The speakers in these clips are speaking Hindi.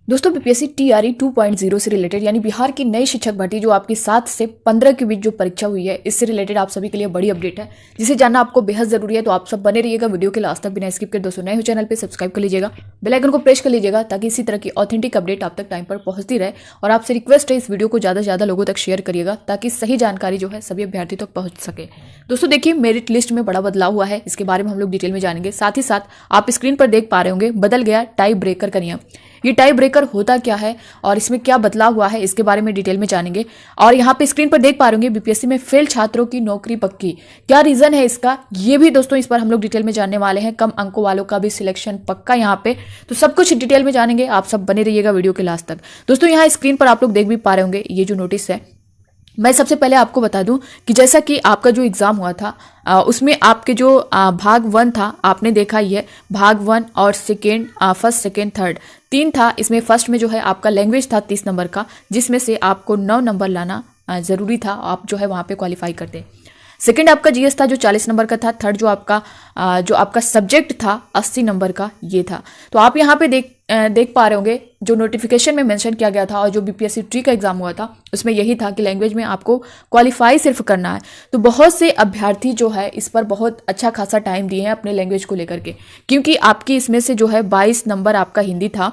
दोस्तों बीपीएससी टीआरई 2.0 से रिलेटेड यानी बिहार की नई शिक्षक भर्ती जो आपकी 7 से 15 के बीच जो परीक्षा हुई है, इससे रिलेटेड आप सभी के लिए बड़ी अपडेट है जिसे जानना आपको बेहद जरूरी है। तो आप सब बने रहिएगा वीडियो के लास्ट तक बिना स्किप कर। दोस्तों नए हो चैनल पे सब्सक्राइब कर लीजिएगा, बेल आइकन को प्रेस कर लीजिएगा ताकि इसी तरह की ऑथेंटिक अपडेट आप तक टाइम पर पहुंचती रहे। और आपसे रिक्वेस्ट है इस वीडियो को ज़्यादा से ज़्यादा लोगों तक शेयर करिएगा ताकि सही जानकारी जो है सभी अभ्यर्थी तक पहुंच सके। दोस्तों देखिए, मेरिट लिस्ट में बड़ा बदलाव हुआ है, इसके बारे में हम लोग डिटेल में जानेंगे। साथ ही साथ आप स्क्रीन पर देख पा रहे होंगे बदल गया टाई ब्रेकर का नियम। ये टाई ब्रेकर होता क्या है और इसमें क्या बदलाव हुआ है, इसके बारे में डिटेल में जानेंगे। और यहाँ पे स्क्रीन पर देख पा रहे होंगे बीपीएससी में फेल छात्रों की नौकरी पक्की, क्या रीजन है इसका, ये भी दोस्तों इस पर हम लोग डिटेल में जानने वाले हैं। कम अंकों वालों का भी सिलेक्शन पक्का यहाँ पे, तो सब कुछ डिटेल में जानेंगे। आप सब बने रहिएगा वीडियो के लास्ट तक। दोस्तों यहाँ स्क्रीन पर आप लोग देख भी पा रहे होंगे ये जो नोटिस है। मैं सबसे पहले आपको बता दूं कि जैसा कि आपका जो एग्जाम हुआ था उसमें आपके जो भाग 1 था, आपने देखा ही है भाग 1 और सेकेंड, फर्स्ट सेकेंड थर्ड 3 था। इसमें फर्स्ट में जो है आपका लैंग्वेज था 30 नंबर का, जिसमें से आपको 9 नंबर लाना ज़रूरी था, आप जो है वहाँ पे क्वालिफाई करते। सेकेंड आपका जीएस था जो 40 नंबर का था। थर्ड जो आपका सब्जेक्ट था 80 नंबर का ये था। तो आप यहाँ पे देख पा रहे होंगे जो नोटिफिकेशन में मेंशन किया गया था और जो बीपीएससी ट्री का एग्जाम हुआ था उसमें यही था कि लैंग्वेज में आपको क्वालिफाई सिर्फ करना है। तो बहुत से अभ्यर्थी जो है इस पर बहुत अच्छा खासा टाइम दिए हैं अपने लैंग्वेज को लेकर के, क्योंकि आपकी इसमें से जो है 22 नंबर आपका हिंदी था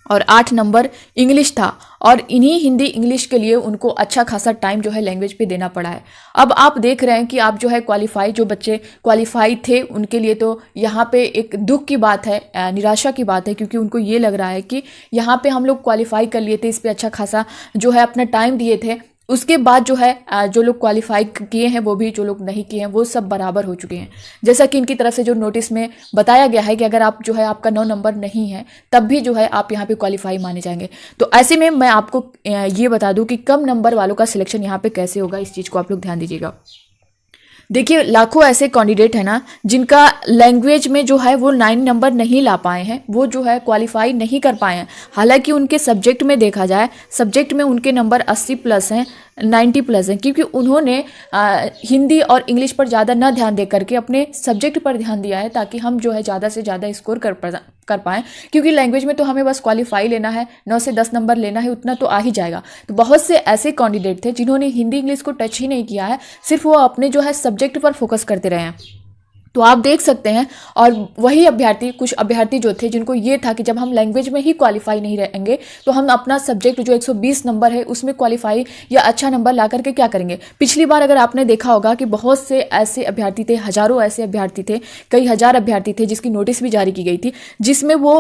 और 8 नंबर इंग्लिश था। और इन्हीं हिंदी इंग्लिश के लिए उनको अच्छा खासा टाइम जो है लैंग्वेज पे देना पड़ा है। अब आप देख रहे हैं कि आप जो है क्वालिफाई, जो बच्चे क्वालिफाई थे उनके लिए तो यहाँ पे एक दुख की बात है, निराशा की बात है, क्योंकि उनको ये लग रहा है कि यहाँ पे हम लोग क्वालिफाई कर लिए थे, इस पर अच्छा खासा जो है अपना टाइम दिए थे, उसके बाद जो है जो लोग क्वालिफाई किए हैं वो भी, जो लोग नहीं किए हैं वो सब बराबर हो चुके हैं। जैसा कि इनकी तरफ से जो नोटिस में बताया गया है कि अगर आप जो है आपका 9 नंबर नहीं है तब भी जो है आप यहाँ पे क्वालिफाई माने जाएंगे। तो ऐसे में मैं आपको ये बता दूं कि कम नंबर वालों का सिलेक्शन यहाँ पे कैसे होगा, इस चीज़ को आप लोग ध्यान दीजिएगा। देखिए लाखों ऐसे कैंडिडेट है ना जिनका लैंग्वेज में जो है वो 9 नंबर नहीं ला पाए हैं, वो जो है क्वालिफाई नहीं कर पाए हैं। हालांकि उनके सब्जेक्ट में देखा जाए, सब्जेक्ट में उनके नंबर 80 प्लस हैं, 90 प्लस हैं, क्योंकि उन्होंने हिंदी और इंग्लिश पर ज़्यादा न ध्यान दे करके अपने सब्जेक्ट पर ध्यान दिया है, ताकि हम जो है ज़्यादा से ज़्यादा स्कोर कर पाएँ। क्योंकि लैंग्वेज में तो हमें बस क्वालिफाई लेना है, 9 से 10 नंबर लेना है, उतना तो आ ही जाएगा। तो बहुत से ऐसे कैंडिडेट थे जिन्होंने हिंदी इंग्लिश को टच ही नहीं किया है, सिर्फ वो अपने जो है सब्जेक्ट पर फोकस करते रहे हैं। तो आप देख सकते हैं, और वही अभ्यर्थी, कुछ अभ्यर्थी जो थे जिनको ये था कि जब हम लैंग्वेज में ही क्वालिफाई नहीं रहेंगे तो हम अपना सब्जेक्ट जो 120 नंबर है उसमें क्वालिफाई या अच्छा नंबर ला करके क्या करेंगे। पिछली बार अगर आपने देखा होगा कि बहुत से ऐसे अभ्यर्थी थे, हजारों ऐसे अभ्यर्थी थे, कई हजार अभ्यर्थी थे जिसकी नोटिस भी जारी की गई थी, जिसमें वो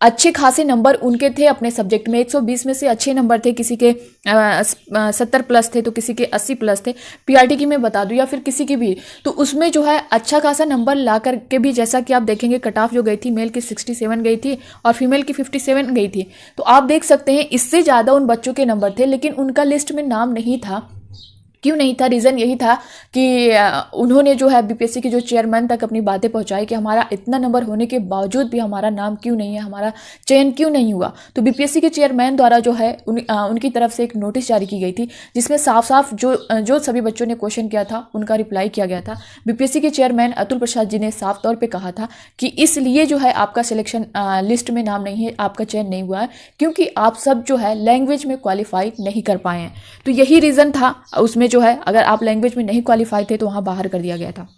अच्छे खासे नंबर उनके थे अपने सब्जेक्ट में। 120 में से अच्छे नंबर थे, किसी के 70 प्लस थे तो किसी के 80 प्लस थे, पीआरटी की मैं बता दूं या फिर किसी की भी। तो उसमें जो है अच्छा खासा नंबर ला करके भी, जैसा कि आप देखेंगे कट ऑफ जो गई थी, मेल की 67 गई थी और फीमेल की 57 गई थी। तो आप देख सकते हैं इससे ज़्यादा उन बच्चों के नंबर थे, लेकिन उनका लिस्ट में नाम नहीं था। क्यों नहीं था? रीज़न यही था कि उन्होंने जो है बीपीएससी के जो चेयरमैन तक अपनी बातें पहुंचाई कि हमारा इतना नंबर होने के बावजूद भी हमारा नाम क्यों नहीं है, हमारा चयन क्यों नहीं हुआ। तो बीपीएससी के चेयरमैन द्वारा जो है उनकी तरफ से एक नोटिस जारी की गई थी, जिसमें साफ साफ जो सभी बच्चों ने क्वेश्चन किया था उनका रिप्लाई किया गया था। बीपीएससी के चेयरमैन अतुल प्रसाद जी ने साफ तौर पर कहा था कि इसलिए जो है आपका सिलेक्शन लिस्ट में नाम नहीं है, आपका चयन नहीं हुआ है, क्योंकि आप सब जो है लैंग्वेज में क्वालिफाई नहीं कर पाए हैं। तो यही रीज़न था उसमें जो है, अगर आप लैंग्वेज में नहीं क्वालिफाई थे तो वहां बाहर कर दिया गया था।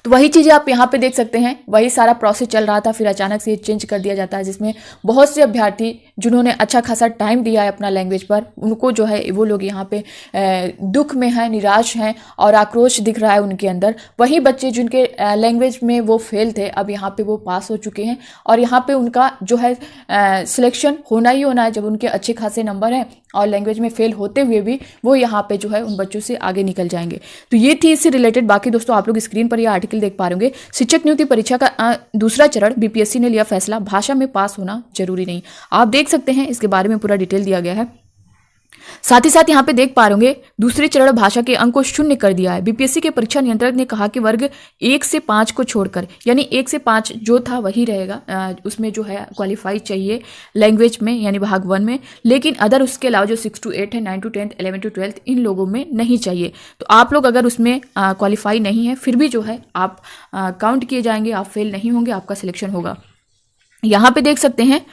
तो वही चीज़ें आप यहाँ पे देख सकते हैं, वही सारा प्रोसेस चल रहा था, फिर अचानक से ये चेंज कर दिया जाता है, जिसमें बहुत से अभ्यर्थी जिन्होंने अच्छा खासा टाइम दिया है अपना लैंग्वेज पर, उनको जो है वो लोग यहाँ पे दुख में हैं, निराश हैं और आक्रोश दिख रहा है उनके अंदर। वही बच्चे जिनके लैंग्वेज में वो फेल थे, अब यहाँ पे वो पास हो चुके हैं और यहाँ पे उनका जो है सिलेक्शन होना ही होना है, जब उनके अच्छे खासे नंबर हैं और लैंग्वेज में फेल होते हुए भी वो यहाँ पे जो है उन बच्चों से आगे निकल जाएंगे। तो ये थी इससे रिलेटेड। बाकी दोस्तों आप लोग स्क्रीन पर ये आर्टिकल देख पा रहे होंगे, शिक्षक नियुक्ति परीक्षा का दूसरा चरण, बीपीएससी ने लिया फैसला, भाषा में पास होना जरूरी नहीं। आप देख सकते हैं इसके बारे में पूरा डिटेल दिया गया है। साथ ही साथ यहाँ पे देख पा रहे होंगे दूसरे चरण भाषा के अंक को 0 कर दिया है। बीपीएससी के परीक्षा नियंत्रक ने कहा कि वर्ग 1 से 5 को छोड़कर, यानी 1 से 5 जो था वही रहेगा, उसमें जो है क्वालिफाई चाहिए लैंग्वेज में यानी भाग 1 में, लेकिन अदर उसके अलावा जो 6 to 8 है, 9 to 10, 11 to 12 इन लोगों में नहीं चाहिए। तो आप लोग अगर उसमें क्वालिफाई नहीं है फिर भी जो है आप काउंट किए जाएंगे, आप फेल नहीं होंगे, आपका सिलेक्शन होगा। यहाँ पे देख सकते हैं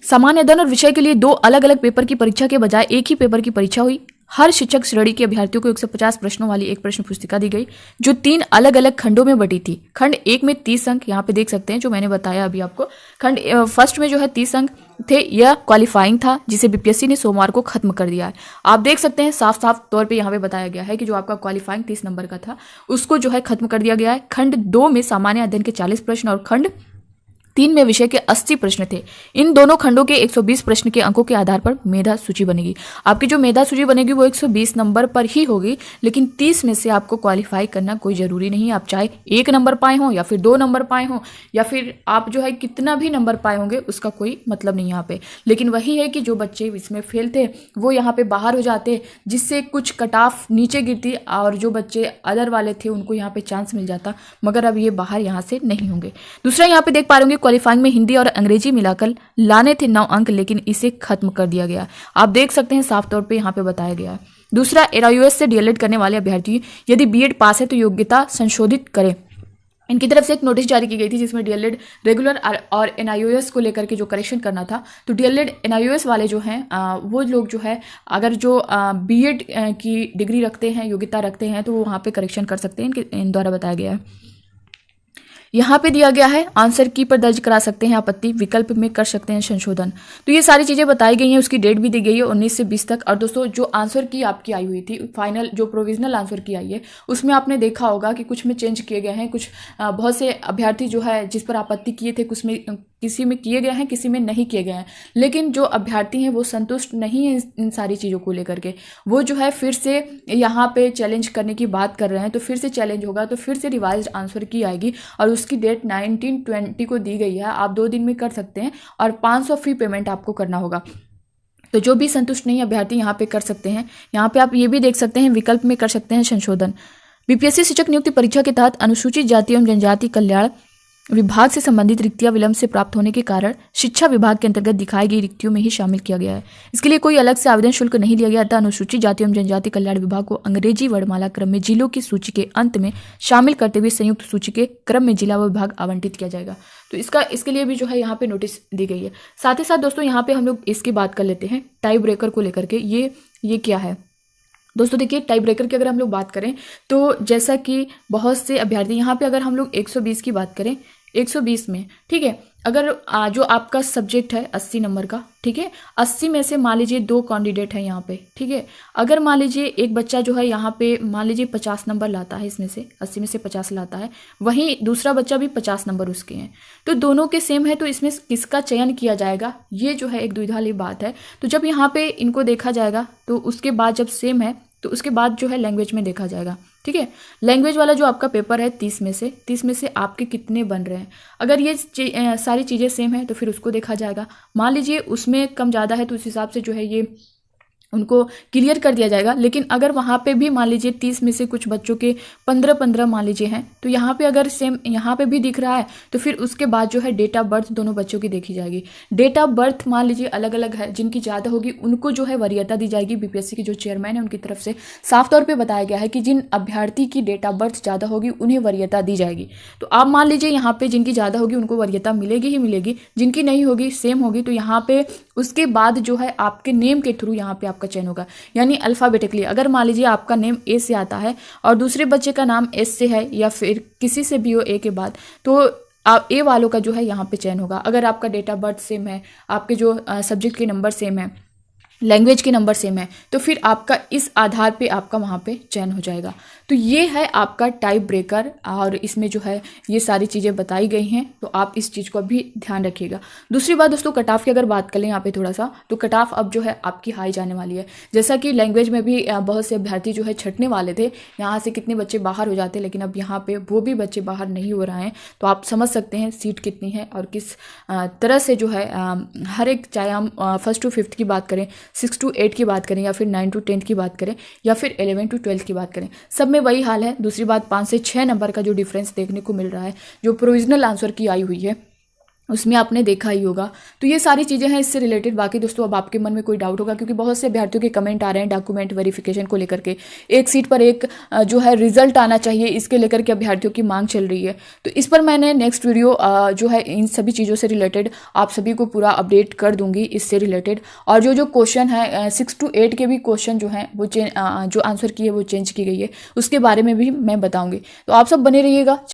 सामान्य अध्ययन और विषय के लिए 2 अलग अलग पेपर की परीक्षा के बजाय एक ही पेपर की परीक्षा हुई। हर शिक्षक श्रेणी के अभ्यर्थियों को 150 प्रश्नों वाली एक प्रश्न पुस्तिका दी गई जो 3 अलग अलग खंडों में बटी थी। खंड 1 में 30 अंक, यहाँ पे देख सकते हैं जो मैंने बताया अभी आपको। खंड फर्स्ट में जो है 30 अंक थे, यह क्वालिफाइंग था जिसे बीपीएससी ने सोमवार को खत्म कर दिया है। आप देख सकते हैं साफ साफ तौर पे यहाँ पे बताया गया है कि जो आपका क्वालिफाइंग 30 नंबर का था उसको जो है खत्म कर दिया गया है। खंड 2 में सामान्य अध्ययन के 40 प्रश्न और खंड 3 में विषय के 80 प्रश्न थे। इन दोनों खंडों के 120 प्रश्न के अंकों के आधार पर मेधा सूची बनेगी। आपकी जो मेधा सूची बनेगी वो 120 नंबर पर ही होगी, लेकिन 30 में से आपको क्वालिफाई करना कोई जरूरी नहीं। आप चाहे 1 नंबर पाए हो या फिर 2 नंबर पाए हो या फिर आप जो है कितना भी नंबर पाए होंगे उसका कोई मतलब नहीं यहाँ पे। लेकिन वही है कि जो बच्चे इसमें फेल थे वो यहाँ पे बाहर हो जाते, जिससे कुछ कट ऑफ नीचे गिरती और जो बच्चे अदर वाले थे उनको यहाँ पे चांस मिल जाता, मगर अब ये बाहर यहाँ से नहीं होंगे। दूसरा यहाँ पे देख पा रहे होंगे क्वालिफाइंग में हिंदी और अंग्रेजी मिलाकर लाने थे 9 अंक, लेकिन इसे खत्म कर दिया गया। आप देख सकते हैं साफ तौर पे यहाँ पे बताया गया है। दूसरा, एनआईओएस से डीएलएड करने वाले अभ्यर्थी यदि बीएड पास है तो योग्यता संशोधित करें। इनकी तरफ से एक नोटिस जारी की गई थी जिसमें डीएलएड रेगुलर और एनआईओएस को लेकर के जो करेक्शन करना था, तो डीएलएड एनआईओएस वाले जो हैं वो लोग जो है अगर जो बीएड की डिग्री रखते हैं, योग्यता रखते हैं, तो वो वहाँ पे करेक्शन कर सकते हैं। इन द्वारा बताया गया है। यहाँ पे दिया गया है आंसर की पर दर्ज करा सकते हैं आपत्ति, विकल्प में कर सकते हैं संशोधन। तो ये सारी चीजें बताई गई हैं, उसकी डेट भी दी गई है 19 से 20 तक। और दोस्तों जो आंसर की आपकी आई हुई थी फाइनल, जो प्रोविजनल आंसर की आई है, उसमें आपने देखा होगा कि कुछ में चेंज किए गए हैं, कुछ बहुत से अभ्यर्थी जो है जिस पर आपत्ति किए थे कुछ में किसी में किए गए हैं, किसी में नहीं किए गए हैं। लेकिन जो अभ्यर्थी हैं वो संतुष्ट नहीं है इन सारी चीज़ों को लेकर के, वो जो है फिर से यहाँ पे चैलेंज करने की बात कर रहे हैं। तो फिर से चैलेंज होगा, तो फिर से रिवाइज आंसर की आएगी और उसकी डेट 19/20 को दी गई है। आप 2 दिन में कर सकते हैं और 500 फी पेमेंट आपको करना होगा। तो जो भी संतुष्ट नहीं अभ्यर्थी यहाँ पे कर सकते हैं। यहाँ पे आप ये भी देख सकते हैं विकल्प में कर सकते हैं संशोधन। बीपीएससी शिक्षक नियुक्ति परीक्षा के तहत अनुसूचित जाति एवं जनजाति कल्याण विभाग से संबंधित रिक्तियां विलंब से प्राप्त होने के कारण शिक्षा विभाग के अंतर्गत दिखाई गई रिक्तियों में ही शामिल किया गया है। इसके लिए कोई अलग से आवेदन शुल्क नहीं लिया गया था। अनुसूचित जाति एवं जनजाति कल्याण विभाग को अंग्रेजी वर्णमाला क्रम में जिलों की सूची के अंत में शामिल करते हुए संयुक्त सूची के क्रम में जिला व विभाग आवंटित किया जाएगा। तो इसके लिए भी जो है यहाँ पे नोटिस दी गई है। साथ ही साथ दोस्तों यहाँ पे हम लोग इसकी बात कर लेते हैं टाई ब्रेकर को लेकर के। ये क्या है दोस्तों? देखिए टाई ब्रेकर की अगर हम लोग बात करें तो जैसा कि बहुत से अभ्यर्थी यहाँ पे अगर हम लोग 120 की बात करें, 120 में ठीक है, अगर जो आपका सब्जेक्ट है 80 नंबर का, ठीक है, 80 में से मान लीजिए 2 कैंडिडेट हैं यहाँ पे, ठीक है। अगर मान लीजिए एक बच्चा जो है यहाँ पे मान लीजिए 50 नंबर लाता है, इसमें से 80 में से 50 लाता है, वहीं दूसरा बच्चा भी 50 नंबर उसके हैं, तो दोनों के सेम है, तो इसमें किसका चयन किया जाएगा, ये जो है एक दुविधा वाली बात है। तो जब यहाँ पे इनको देखा जाएगा तो उसके बाद जब सेम है तो उसके बाद जो है लैंग्वेज में देखा जाएगा, ठीक है। लैंग्वेज वाला जो आपका पेपर है 30 में से आपके कितने बन रहे हैं। अगर ये सारी चीज़ें सेम है तो फिर उसको देखा जाएगा। मान लीजिए उसमें कम ज़्यादा है तो उस हिसाब से जो है ये उनको क्लियर कर दिया जाएगा। लेकिन अगर वहाँ पे भी मान लीजिए 30 में से कुछ बच्चों के 15-15 मान लीजिए हैं, तो यहाँ पे अगर सेम यहाँ पे भी दिख रहा है तो फिर उसके बाद जो है डेट ऑफ बर्थ दोनों बच्चों की देखी जाएगी। डेट ऑफ बर्थ मान लीजिए अलग अलग है, जिनकी ज़्यादा होगी उनको जो है वरीयता दी जाएगी। बीपीएससी के जो चेयरमैन है उनकी तरफ से साफ तौर पर बताया गया है कि जिन अभ्यर्थी की डेट ऑफ बर्थ ज़्यादा होगी उन्हें वरीयता दी जाएगी। तो आप मान लीजिए यहाँ पे जिनकी ज़्यादा होगी उनको वरीयता मिलेगी ही मिलेगी, जिनकी नहीं होगी सेम होगी तो यहाँ पे उसके बाद जो है आपके नेम के थ्रू यहाँ पे आपका चयन होगा, यानी अल्फाबेटिकली। अगर मान लीजिए आपका नेम ए से आता है और दूसरे बच्चे का नाम एस से है या फिर किसी से भी हो ए के बाद, तो आप ए वालों का जो है यहाँ पे चयन होगा। अगर आपका डेट ऑफ बर्थ सेम है, आपके जो सब्जेक्ट के नंबर सेम है, लैंग्वेज के नंबर सेम है, तो फिर आपका इस आधार पे आपका वहाँ पे चयन हो जाएगा। तो ये है आपका टाइप ब्रेकर और इसमें जो है ये सारी चीज़ें बताई गई हैं, तो आप इस चीज़ को भी ध्यान रखिएगा। दूसरी बात दोस्तों, कट ऑफ की अगर बात करें यहाँ पे थोड़ा सा, तो कट ऑफ अब जो है आपकी हाई जाने वाली है। जैसा कि लैंग्वेज में भी बहुत से अभ्यर्थी जो है छटने वाले थे, यहाँ से कितने बच्चे बाहर हो जाते, लेकिन अब यहाँ पे वो भी बच्चे बाहर नहीं हो रहे हैं। तो आप समझ सकते हैं सीट कितनी है और किस तरह से जो है हर एक, चाहे हम 1st to 5th की बात करें, 6 to 8 की बात करें या फिर 9 to 10 की बात करें या फिर 11 to 12 की बात करें, सब में वही हाल है। दूसरी बात 5 से 6 नंबर का जो डिफरेंस देखने को मिल रहा है, जो प्रोविजनल आंसर की आई हुई है उसमें आपने देखा ही होगा। तो ये सारी चीज़ें हैं इससे रिलेटेड। बाकी दोस्तों अब आपके मन में कोई डाउट होगा, क्योंकि बहुत से अभ्यर्थियों के कमेंट आ रहे हैं डॉक्यूमेंट वेरिफिकेशन को लेकर के, एक सीट पर एक जो है रिजल्ट आना चाहिए, इसके लेकर के अभ्यर्थियों की मांग चल रही है। तो इस पर मैंने नेक्स्ट वीडियो जो है इन सभी चीज़ों से रिलेटेड आप सभी को पूरा अपडेट कर दूंगी इससे रिलेटेड। और जो क्वेश्चन है 6 to 8 के भी क्वेश्चन जो हैं वो जो आंसर की है वो चेंज की गई है, उसके बारे में भी मैं बताऊँगी। तो आप सब बने रहिएगा।